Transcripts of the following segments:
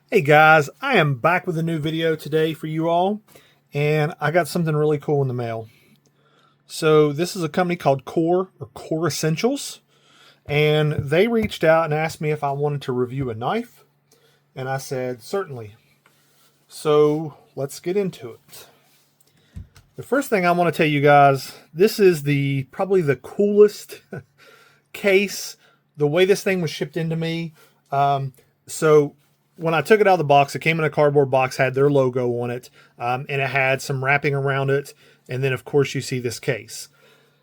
Hey guys, I am back with a new video today for you all, and I got something really cool in the mail. So this is a company called Core Essentials, and they reached out and asked me if I wanted to review a knife, and I said certainly. So let's get into it. The first thing I want to tell you guys, this is probably the coolest case. The way this thing was shipped into me. So when I took it out of the box, it came in a cardboard box, had their logo on it, and it had some wrapping around it. And then, of course, you see this case.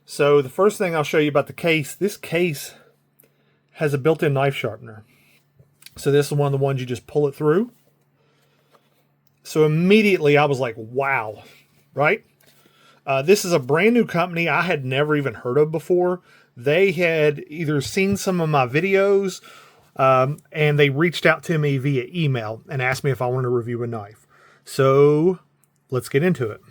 So the first thing I'll show you about the case, this case has a built-in knife sharpener. So this is one of the ones you just pull it through. So immediately I was like, wow, right? This is a brand new company I had never even heard of before. They had either seen some of my videos, and they reached out to me via email and asked me if I wanted to review a knife. So let's get into it.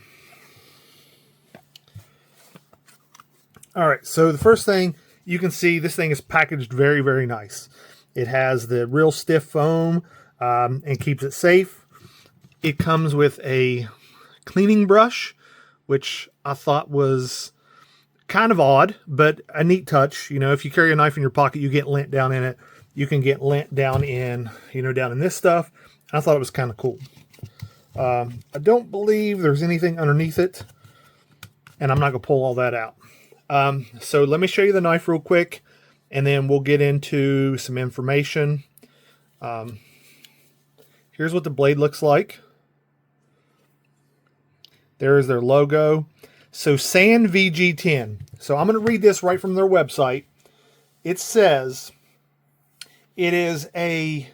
All right, so the first thing you can see, this thing is packaged very, very nice. It has the real stiff foam and keeps it safe. It comes with a cleaning brush, which I thought was kind of odd, but a neat touch. You know, if you carry a knife in your pocket, you get lint down in it. You can get lint down in, down in this stuff. I thought it was kind of cool. I don't believe there's anything underneath it, and I'm not going to pull all that out. So let me show you the knife real quick, and then we'll get into some information. Here's what the blade looks like. There is their logo. So SAN VG10. So I'm going to read this right from their website. It says okay,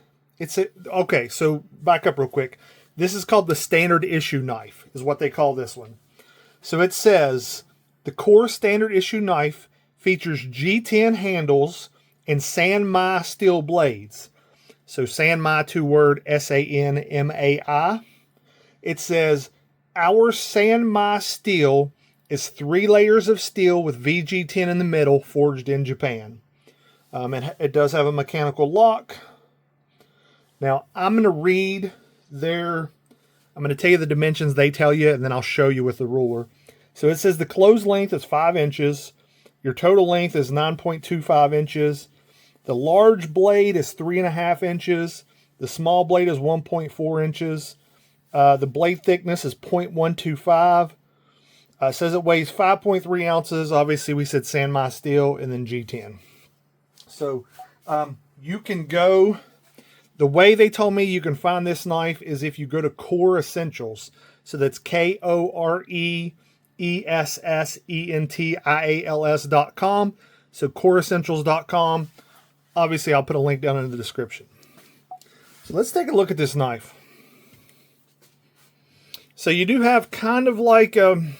so back up real quick. This is called the standard issue knife, is what they call this one. So it says the Core standard issue knife features G10 handles and Sanmai steel blades. So Sanmai, two word, SANMAI. It says our Sanmai steel is 3 layers of steel with VG10 in the middle, forged in Japan. It does have a mechanical lock. Now, I'm going to read I'm going to tell you the dimensions they tell you, and then I'll show you with the ruler. So it says the closed length is 5 inches. Your total length is 9.25 inches. The large blade is 3.5 inches. The small blade is 1.4 inches. The blade thickness is 0.125. It says it weighs 5.3 ounces. Obviously, we said Sanmai steel and then G10. So you can go, the way they told me you can find this knife is if you go to Core Essentials. So that's KORESSENTIALS.com. So coreessentials.com. Obviously, I'll put a link down in the description. So let's take a look at this knife. So you do have kind of like an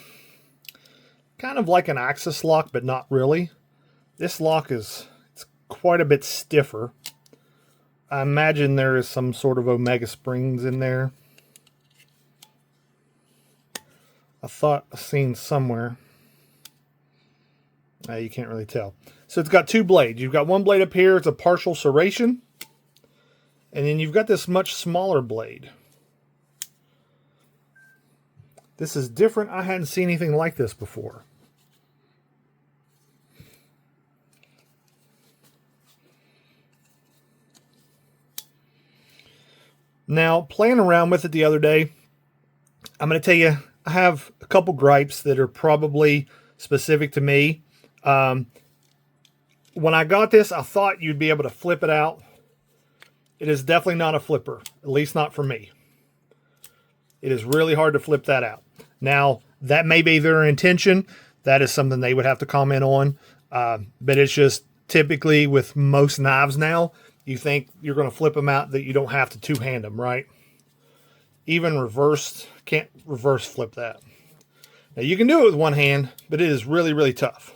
Axis lock, but not really. This lock it's quite a bit stiffer. I imagine there is some sort of Omega springs in there. I thought I seen somewhere. You can't really tell. So it's got 2 blades. You've got one blade up here. It's a partial serration. And then you've got this much smaller blade. This is different. I hadn't seen anything like this before. Now, playing around with it the other day, I'm going to tell you, I have a couple gripes that are probably specific to me. When I got this, I thought you'd be able to flip it out. It is definitely not a flipper, at least not for me. It is really hard to flip that out. Now, that may be their intention. That is something they would have to comment on. But it's just typically with most knives now, you think you're going to flip them out that you don't have to two-hand them, right? Even reversed, can't reverse flip that. Now, you can do it with one hand, but it is really, really tough.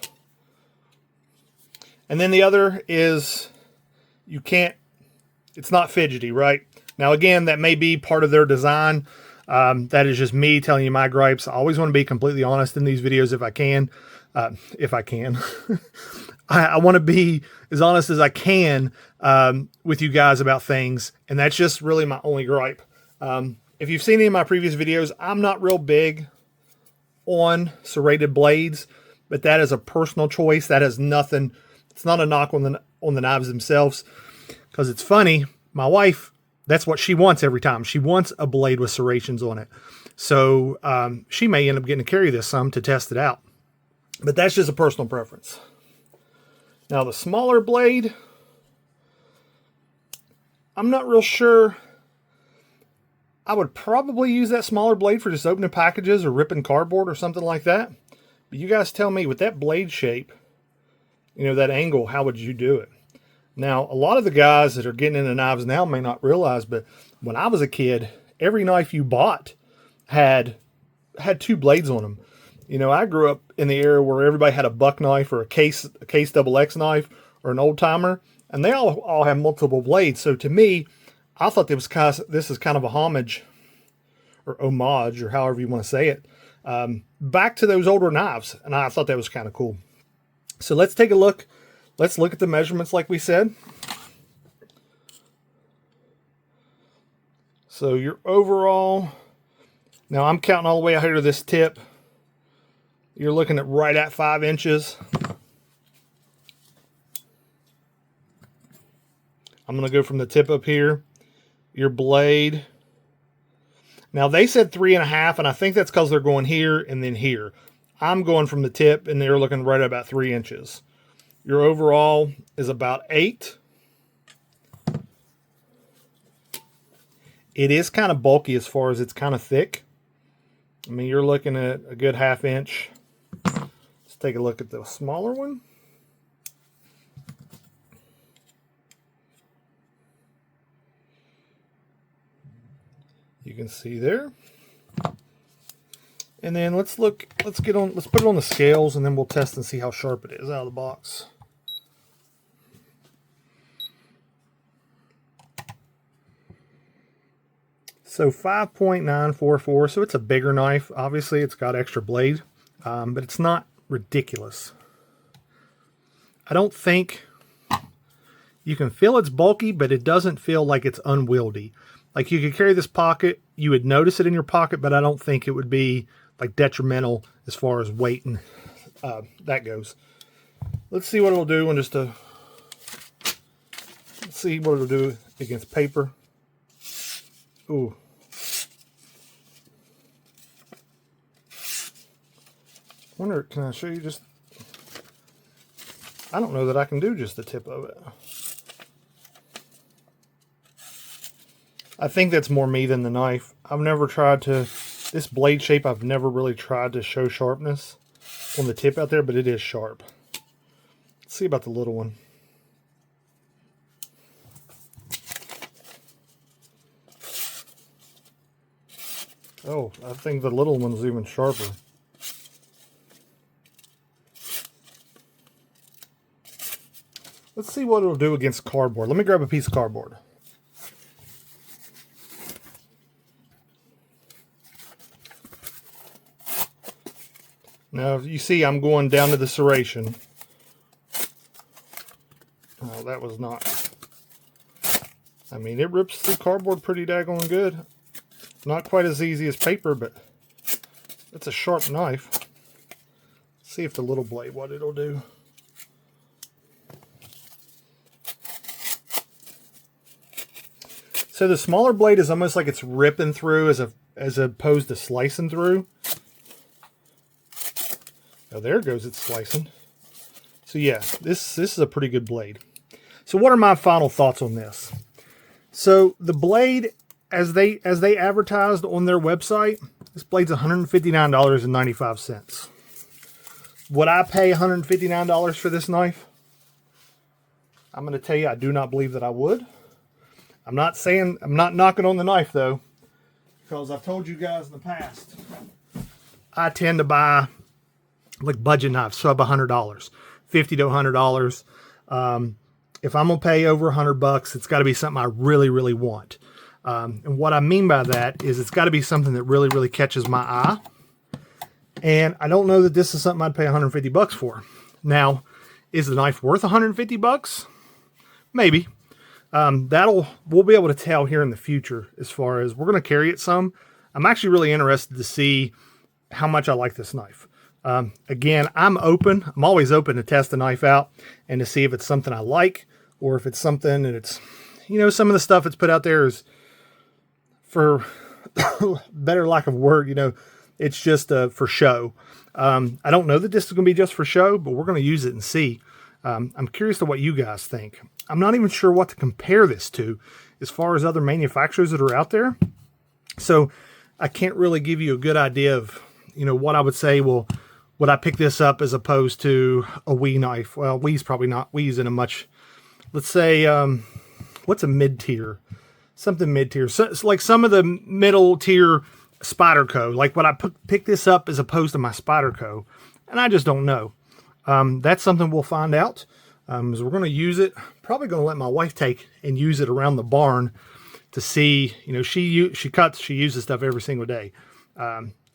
And then the other is it's not fidgety, right? Now, again, that may be part of their design. That is just me telling you my gripes. I always want to be completely honest in these videos if I can. if I can. I want to be as honest as I can with you guys about things, and that's just really my only gripe. If you've seen any of my previous videos, I'm not real big on serrated blades, but that is a personal choice. That has nothing. It's not a knock on the knives themselves, because it's funny. My wife, that's what she wants every time. She wants a blade with serrations on it. So she may end up getting to carry this some to test it out. But that's just a personal preference. Now the smaller blade, I'm not real sure. I would probably use that smaller blade for just opening packages or ripping cardboard or something like that. But you guys tell me, with that blade shape, you know, that angle, how would you do it? Now, a lot of the guys that are getting into knives now may not realize, but when I was a kid, every knife you bought had 2 blades on them. You know, I grew up in the era where everybody had a buck knife or a case XX knife or an old timer, and they all have multiple blades. So to me, I thought this is kind of a homage or however you want to say it, back to those older knives, and I thought that was kind of cool. So let's take a look. Let's look at the measurements like we said. So your overall, now I'm counting all the way out here to this tip. You're looking at right at 5 inches. I'm going to go from the tip up here. Your blade. Now they said 3.5, and I think that's because they're going here and then here. I'm going from the tip, and they're looking right at about 3 inches. Your overall is about 8. It is kind of bulky as far as it's kind of thick. I mean, you're looking at a good 1/2 inch. Let's take a look at the smaller one. You can see there. And then let's put it on the scales, and then we'll test and see how sharp it is out of the box. So 5.944, so it's a bigger knife. Obviously, it's got extra blade, but it's not ridiculous. I don't think you can feel it's bulky, but it doesn't feel like it's unwieldy. Like you could carry this pocket, you would notice it in your pocket, but I don't think it would be like detrimental as far as weight and that goes. Let's see what it'll do in let's see what it'll do against paper. Ooh. Wonder, can I show you just, I don't know that I can do just the tip of it. I think that's more me than the knife. I've never tried to, this blade shape, I've never really tried to show sharpness on the tip out there, but it is sharp. Let's see about the little one. Oh, I think the little one's even sharper. Let's see what it'll do against cardboard. Let me grab a piece of cardboard. Now, you see I'm going down to the serration. Oh, that was not. I mean, it rips through cardboard pretty daggone good. Not quite as easy as paper, but it's a sharp knife. Let's see if the little blade, what it'll do. So the smaller blade is almost like it's ripping through as opposed to slicing through. Oh, there it goes, it's slicing. So yeah, this is a pretty good blade. So what are my final thoughts on this? So the blade, as they advertised on their website, this blade's $159.95. Would I pay $159 for this knife? I'm going to tell you, I do not believe that I would. I'm not knocking on the knife though, because I've told you guys in the past, I tend to buy like budget knives, sub $100, $50 to $100. If I'm gonna pay over $100, it's got to be something I really, really want. And what I mean by that is it's got to be something that really, really catches my eye. And I don't know that this is something I'd pay 150 bucks for. Now, is the knife worth 150 bucks? Maybe. We'll be able to tell here in the future, as far as we're going to carry it some. I'm actually really interested to see how much I like this knife. Again, I'm always open to test the knife out and to see if it's something I like, or if it's something that it's, some of the stuff that's put out there is, for better lack of word, it's just for show. I don't know that this is going to be just for show, but we're going to use it and see. I'm curious to what you guys think. I'm not even sure what to compare this to as far as other manufacturers that are out there. So I can't really give you a good idea of, what I would say. Well, would I pick this up as opposed to a WE knife? Well, WE's probably not. WE's in a much, let's say, what's a mid-tier? Something mid-tier. So it's like some of the middle-tier Spyderco. Like, would I pick this up as opposed to my Spyderco? And I just don't know. That's something we'll find out. As we're going to use it, probably going to let my wife take and use it around the barn to see, she uses stuff every single day.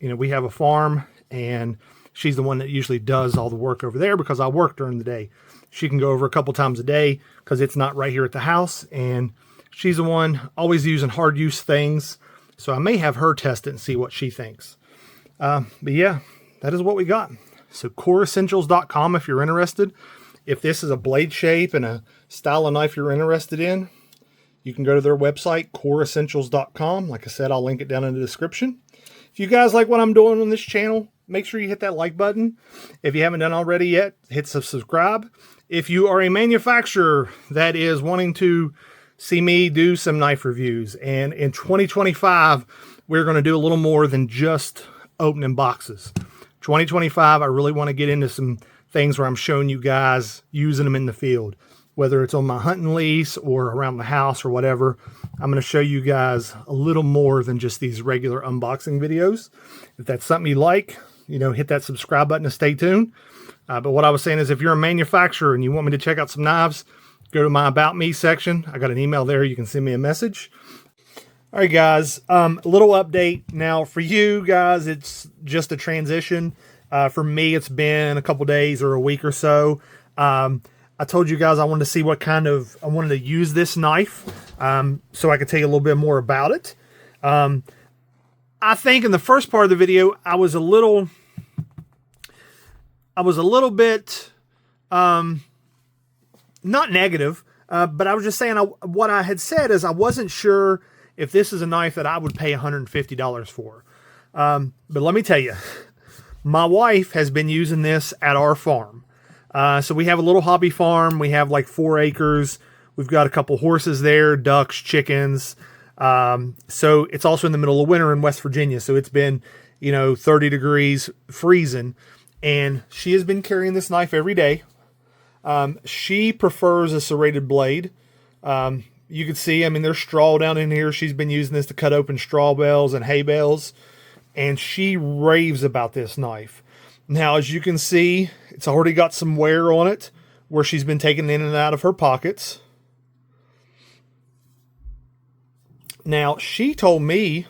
We have a farm, and she's the one that usually does all the work over there because I work during the day. She can go over a couple times a day because it's not right here at the house, and she's the one always using hard use things. So I may have her test it and see what she thinks. But yeah, that is what we got. So coreessentials.com if you're interested. If this is a blade shape and a style of knife you're interested in, you can go to their website, coreessentials.com. Like I said, I'll link it down in the description. If you guys like what I'm doing on this channel, make sure you hit that like button. If you haven't done already yet, hit subscribe. If you are a manufacturer that is wanting to see me do some knife reviews, and in 2025, we're going to do a little more than just opening boxes. 2025, I really want to get into some things where I'm showing you guys using them in the field, whether it's on my hunting lease or around the house or whatever. I'm going to show you guys a little more than just these regular unboxing videos. If that's something you like, hit that subscribe button and stay tuned. But what I was saying is, if you're a manufacturer and you want me to check out some knives, go to my About Me section. I got an email there. You can send me a message. All right, guys, a little update. Now, for you guys, it's just a transition. For me, it's been a couple days or a week or so. I told you guys I wanted to see I wanted to use this knife so I could tell you a little bit more about it. I think in the first part of the video, I was a little bit, not negative, but I was just saying what I had said is I wasn't sure if this is a knife that I would pay $150 for. But let me tell you, my wife has been using this at our farm. So we have a little hobby farm. We have like 4 acres. We've got a couple horses there, ducks, chickens. So it's also in the middle of winter in West Virginia. So it's been, 30 degrees freezing. And she has been carrying this knife every day. She prefers a serrated blade. You can see, there's straw down in here. She's been using this to cut open straw bales and hay bales. And she raves about this knife. Now, as you can see, it's already got some wear on it where she's been taking in and out of her pockets. Now, she told me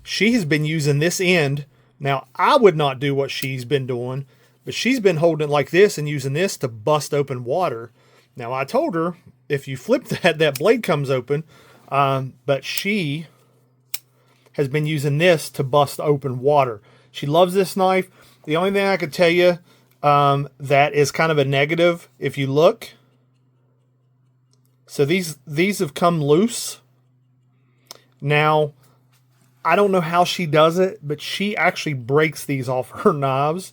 she has been using this end. Now, I would not do what she's been doing, but she's been holding it like this and using this to bust open water. Now, I told her if you flip that blade comes open, but she has been using this to bust open water. She loves this knife. The only thing I could tell you that is kind of a negative, if you look. So these have come loose. Now, I don't know how she does it, but she actually breaks these off her knives.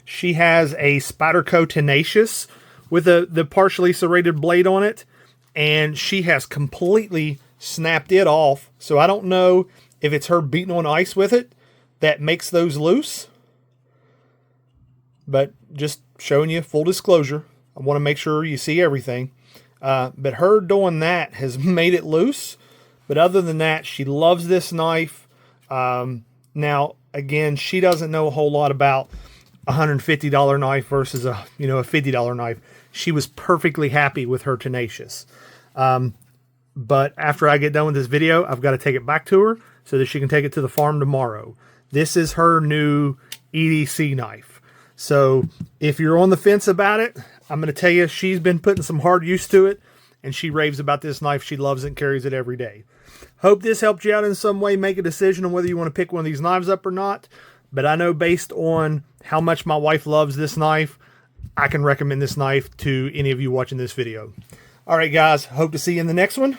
She has a Spyderco Tenacious with the partially serrated blade on it, and she has completely snapped it off. So I don't know if it's her beating on ice with it that makes those loose. But just showing you full disclosure. I want to make sure you see everything. But her doing that has made it loose. But other than that, she loves this knife. Now, again, she doesn't know a whole lot about a $150 knife versus a $50 knife. She was perfectly happy with her Tenacious. But after I get done with this video, I've got to take it back to her so that she can take it to the farm tomorrow. This is her new EDC knife. So if you're on the fence about it, I'm going to tell you, she's been putting some hard use to it, and she raves about this knife. She loves it and carries it every day. Hope this helped you out in some way. Make a decision on whether you want to pick one of these knives up or not. But I know based on how much my wife loves this knife, I can recommend this knife to any of you watching this video. All right, guys. Hope to see you in the next one.